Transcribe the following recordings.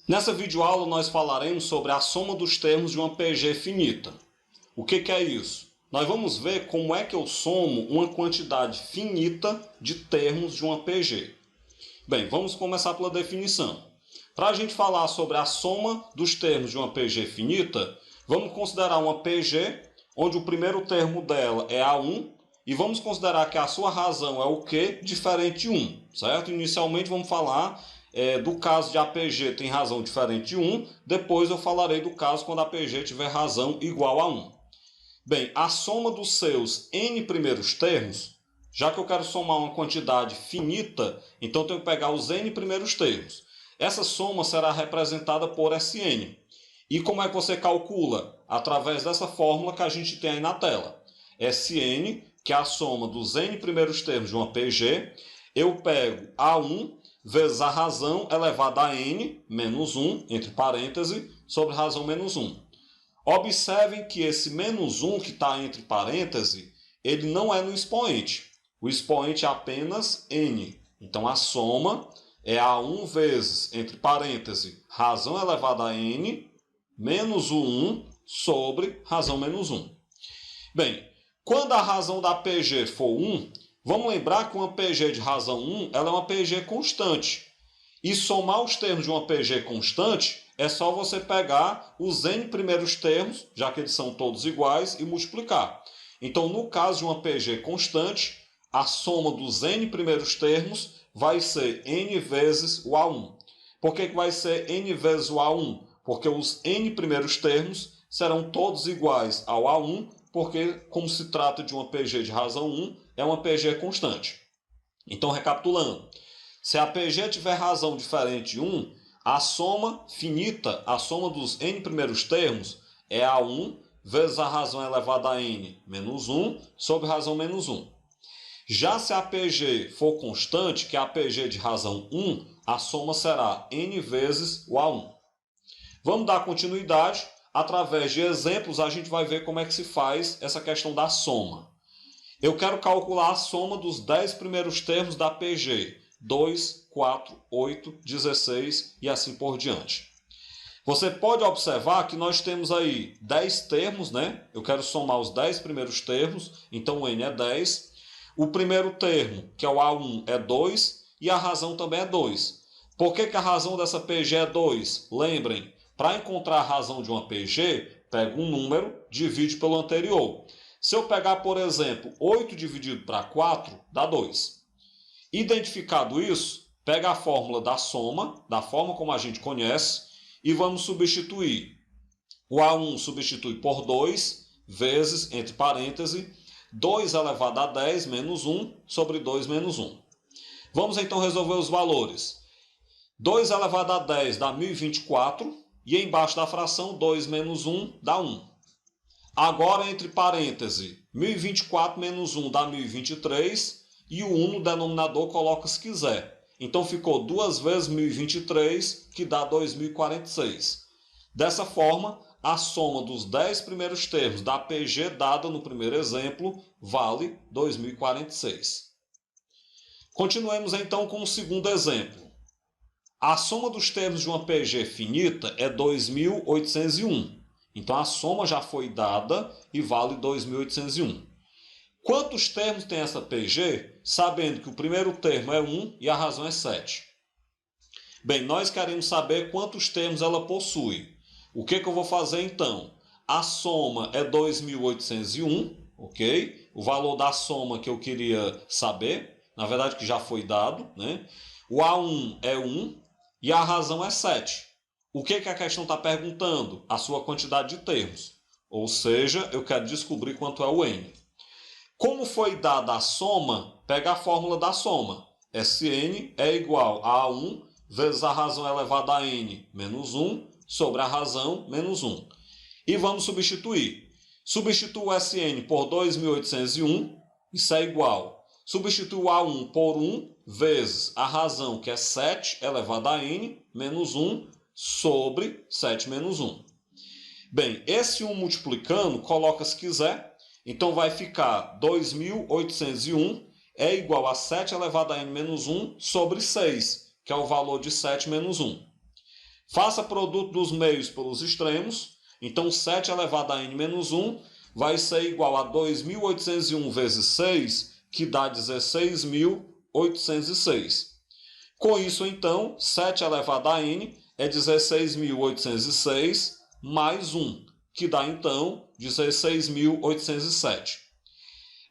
Nessa videoaula nós falaremos sobre a soma dos termos de uma PG finita. O que é isso? Nós vamos ver como é que eu somo uma quantidade finita de termos de uma PG. Bem, vamos começar pela definição. Para a gente falar sobre a soma dos termos de uma PG finita, vamos considerar uma PG onde o primeiro termo dela é A1 e vamos considerar que a sua razão é o Q diferente de 1, certo? Inicialmente vamos falar do caso de APG tem razão diferente de 1, depois eu falarei do caso quando a APG tiver razão igual a 1. Bem, a soma dos seus n primeiros termos, já que eu quero somar uma quantidade finita, então eu tenho que pegar os n primeiros termos. Essa soma será representada por Sn. E como é que você calcula? Através dessa fórmula que a gente tem aí na tela. Sn, que é a soma dos n primeiros termos de uma PG, eu pego A1 vezes a razão elevada a n menos 1, entre parênteses, sobre razão menos 1. Observem que esse menos 1 que está entre parênteses, ele não é no expoente. O expoente é apenas n. Então a soma é A1 vezes, entre parênteses, razão elevada a n menos o 1 sobre razão menos 1. Bem, quando a razão da PG for 1, vamos lembrar que uma PG de razão 1 ela é uma PG constante. E somar os termos de uma PG constante é só você pegar os n primeiros termos, já que eles são todos iguais, e multiplicar. Então, no caso de uma PG constante, a soma dos n primeiros termos vai ser n vezes o A1. Por que vai ser n vezes o A1? Porque os n primeiros termos serão todos iguais ao A1, porque, como se trata de uma PG de razão 1, é uma PG constante. Então, recapitulando, se a PG tiver razão diferente de 1, a soma finita, a soma dos n primeiros termos, é A1 vezes a razão elevada a n menos 1 sobre razão menos 1. Já se a PG for constante, que é a PG de razão 1, a soma será n vezes o A1. Vamos dar continuidade. Através de exemplos, a gente vai ver como é que se faz essa questão da soma. Eu quero calcular a soma dos 10 primeiros termos da PG. 2, 4, 8, 16 e assim por diante. Você pode observar que nós temos aí 10 termos, né? Eu quero somar os 10 primeiros termos, então o n é 10. O primeiro termo, que é o A1, é 2 e a razão também é 2. Por que a razão dessa PG é 2? Lembrem, para encontrar a razão de uma PG, pega um número, divide pelo anterior. Se eu pegar, por exemplo, 8 dividido para 4, dá 2. Identificado isso, pega a fórmula da soma, da forma como a gente conhece, e vamos substituir. O A1 substitui por 2, vezes, entre parênteses, 2 elevado a 10 menos 1 sobre 2 menos 1. Vamos então resolver os valores. 2 elevado a 10 dá 1024, e embaixo da fração 2 menos 1 dá 1. Agora, entre parênteses, 1024 menos 1 dá 1023, e o 1 no denominador coloca se quiser. Então ficou 2 vezes 1023, que dá 2046. Dessa forma, a soma dos 10 primeiros termos da PG dada no primeiro exemplo vale 2046. Continuemos então com o segundo exemplo. A soma dos termos de uma PG finita é 2801. Então a soma já foi dada e vale 2801. Quantos termos tem essa PG, sabendo que o primeiro termo é 1 e a razão é 7? Bem, nós queremos saber quantos termos ela possui. O que eu vou fazer então? A soma é 2801, ok? O valor da soma que eu queria saber, na verdade que já foi dado, né? O A1 é 1 e a razão é 7. O que a questão está perguntando? A sua quantidade de termos. Ou seja, eu quero descobrir quanto é o n. Como foi dada a soma, pega a fórmula da soma. Sn é igual a A1 vezes a razão elevada a n menos 1 sobre a razão menos 1. E vamos substituir. Substituo o Sn por 2801, isso é igual. Substituo A1 por 1 vezes a razão, que é 7 elevada a n menos 1 sobre 7 menos 1. Bem, esse 1 multiplicando, coloca se quiser. Então vai ficar 2801 é igual a 7 elevado a n menos 1 sobre 6, que é o valor de 7 menos 1. Faça produto dos meios pelos extremos. Então 7 elevado a n menos 1 vai ser igual a 2.801 vezes 6, que dá 16.806. Com isso, então, 7 elevado a n é 16.806 mais 1, que dá, então, 16.807.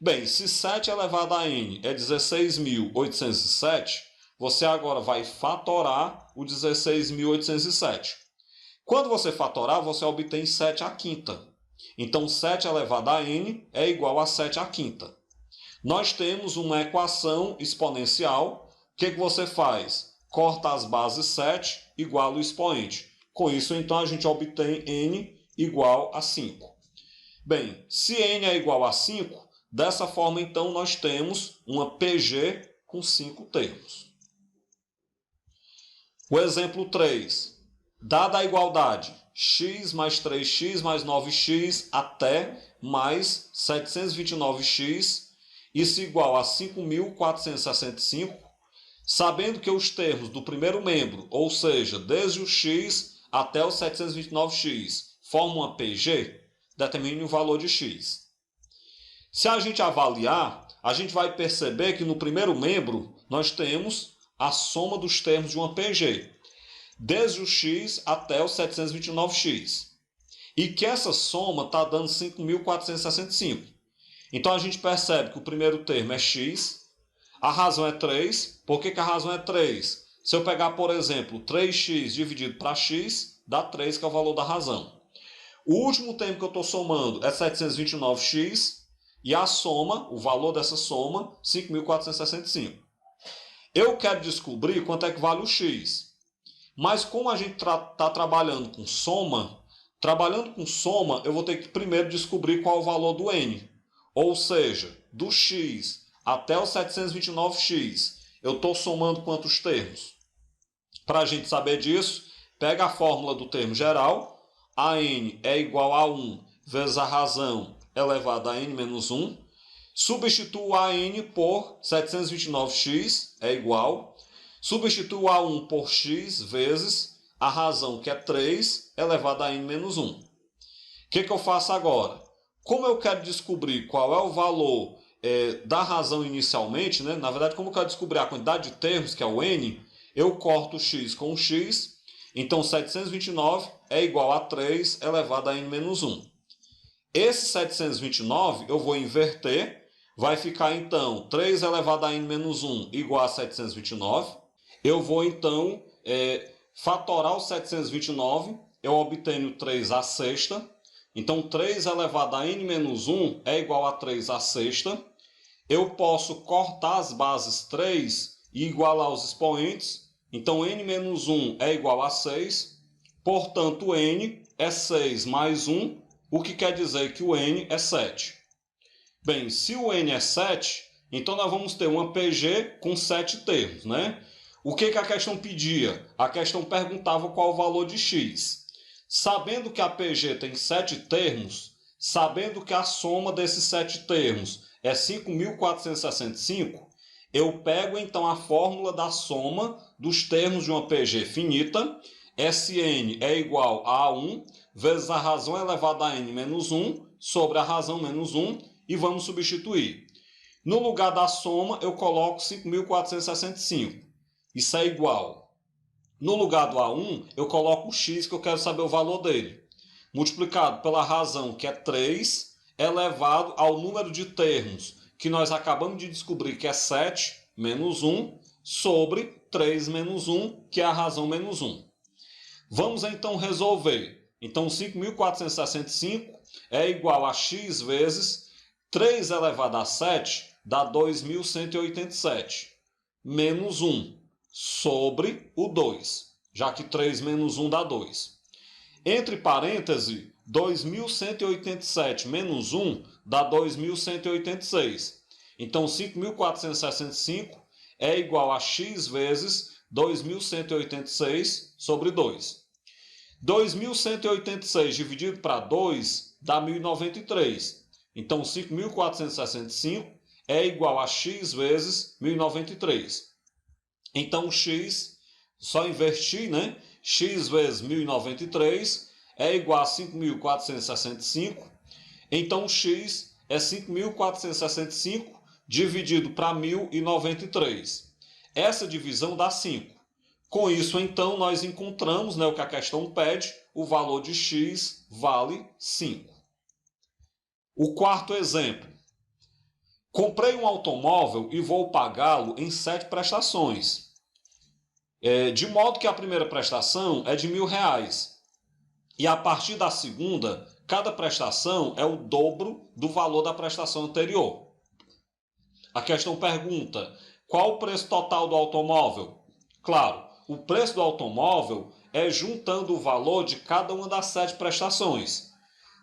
Bem, se 7 elevado a n é 16.807, você agora vai fatorar o 16.807. Quando você fatorar, você obtém 7 à quinta. Então, 7 elevado a n é igual a 7 à quinta. Nós temos uma equação exponencial. O que você faz? Corta as bases 7, iguala o expoente. Com isso, então, a gente obtém n igual a 5. Bem, se n é igual a 5, dessa forma, então, nós temos uma PG com 5 termos. O exemplo 3. Dada a igualdade x mais 3x mais 9x até mais 729x, isso igual a 5.465, sabendo que os termos do primeiro membro, ou seja, desde o x até o 729x, formam uma PG, determine o valor de x. Se a gente avaliar, a gente vai perceber que no primeiro membro nós temos a soma dos termos de uma PG, desde o x até o 729x. E que essa soma está dando 5.465. Então a gente percebe que o primeiro termo é x, a razão é 3. Por que a razão é 3? Se eu pegar, por exemplo, 3x dividido para x, dá 3, que é o valor da razão. O último termo que eu estou somando é 729x, e a soma, o valor dessa soma, 5.465. Eu quero descobrir quanto é que vale o x. Mas como a gente está trabalhando com soma, eu vou ter que primeiro descobrir qual é o valor do n. Ou seja, do x até o 729x, eu estou somando quantos termos? Para a gente saber disso, pega a fórmula do termo geral. A n é igual a 1 vezes a razão elevado a n menos 1. Substituo a n por 729x, é igual. Substituo a 1 por x vezes a razão, que é 3, elevado a n menos 1. O que eu faço agora? Como eu quero descobrir qual é o valor da razão inicialmente, né? Na verdade, como eu quero descobrir a quantidade de termos, que é o n, eu corto o x com o x. Então, 729 é igual a 3 elevado a n menos 1. Esse 729 eu vou inverter. Vai ficar, então, 3 elevado a n menos 1 igual a 729. Eu vou, então, fatorar o 729. Eu obtenho 3 à sexta. Então, 3 elevado a n menos 1 é igual a 3 à sexta. Eu posso cortar as bases 3 e igualar os expoentes. Então, n menos 1 é igual a 6. Portanto, n é 6 mais 1, o que quer dizer que o n é 7. Bem, se o n é 7, então nós vamos ter uma PG com 7 termos, né? O que a questão pedia? A questão perguntava qual o valor de x. Sabendo que a PG tem 7 termos, sabendo que a soma desses 7 termos é 5.465, eu pego então a fórmula da soma dos termos de uma PG finita. Sn é igual a 1 vezes a razão elevada a n menos 1 sobre a razão menos 1, e vamos substituir. No lugar da soma, eu coloco 5.465. Isso é igual. No lugar do A1, eu coloco o x, que eu quero saber o valor dele. Multiplicado pela razão, que é 3, elevado ao número de termos, que nós acabamos de descobrir que é 7, menos 1, sobre 3 menos 1, que é a razão menos 1. Vamos então resolver. Então, 5.465 é igual a x vezes 3 elevado a 7 dá 2.187, menos 1, sobre o 2, já que 3 menos 1 dá 2. Entre parênteses, 2.187 menos 1 dá 2.186. Então, 5.465 é igual a x vezes 2.186 sobre 2. 2.186 dividido para 2 dá 1.093. Então, 5.465 é igual a x vezes 1.093. Então, o x, só invertir, né? x vezes 1.093 é igual a 5.465. Então, o x é 5.465 dividido para 1.093. Essa divisão dá 5. Com isso, então, nós encontramos, o que a questão pede, o valor de x vale 5. O quarto exemplo. Comprei um automóvel e vou pagá-lo em 7 prestações. De modo que a primeira prestação é de R$1.000. E a partir da segunda, cada prestação é o dobro do valor da prestação anterior. A questão pergunta, qual o preço total do automóvel? Claro, o preço do automóvel é juntando o valor de cada uma das 7 prestações.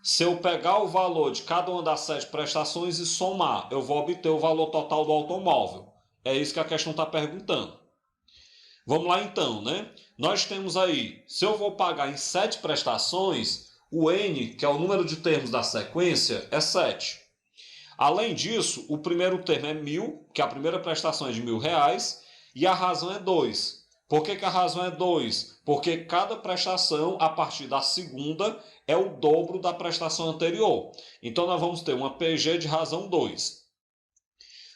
Se eu pegar o valor de cada uma das 7 prestações e somar, eu vou obter o valor total do automóvel. É isso que a questão está perguntando. Vamos lá então, Nós temos aí, se eu vou pagar em 7 prestações, o N, que é o número de termos da sequência, é 7. Além disso, o primeiro termo é 1.000, que a primeira prestação é de R$1.000, e a razão é 2. Por que a razão é 2? Porque cada prestação, a partir da segunda, é o dobro da prestação anterior. Então, nós vamos ter uma PG de razão 2.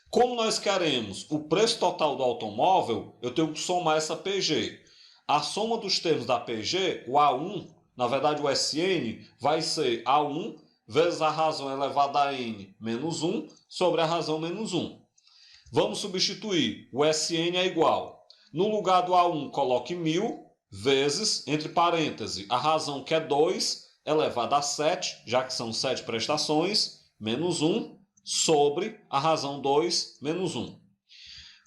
Como nós queremos o preço total do automóvel, eu tenho que somar essa PG. A soma dos termos da PG, o A1, na verdade o SN, vai ser A1 vezes a razão elevada a N menos 1 sobre a razão menos 1. Vamos substituir. O SN é igual. No lugar do A1, coloque 1.000 vezes, entre parênteses, a razão que é 2 elevada a 7, já que são 7 prestações, menos 1, sobre a razão 2 menos 1.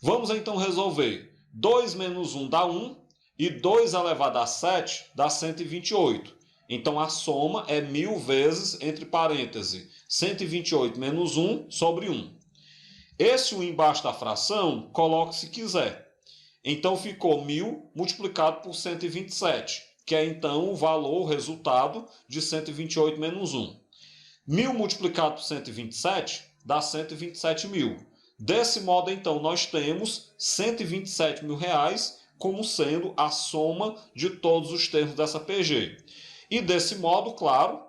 Vamos então resolver. 2 menos 1 dá 1 e 2 elevado a 7 dá 128. Então a soma é 1.000 vezes, entre parênteses, 128 menos 1 sobre 1. Esse 1 embaixo da fração, coloque se quiser. Então ficou 1.000 multiplicado por 127, que é então o valor, o resultado de 128 menos 1. 1.000 multiplicado por 127 dá 127.000. Desse modo, então, nós temos R$127.000 como sendo a soma de todos os termos dessa PG. E desse modo, claro,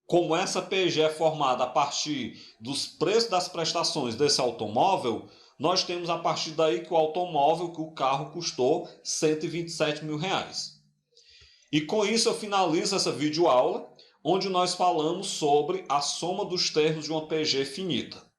como essa PG é formada a partir dos preços das prestações desse automóvel, nós temos a partir daí que o automóvel, que o carro custou R$127.000. E com isso eu finalizo essa videoaula, onde nós falamos sobre a soma dos termos de uma PG finita.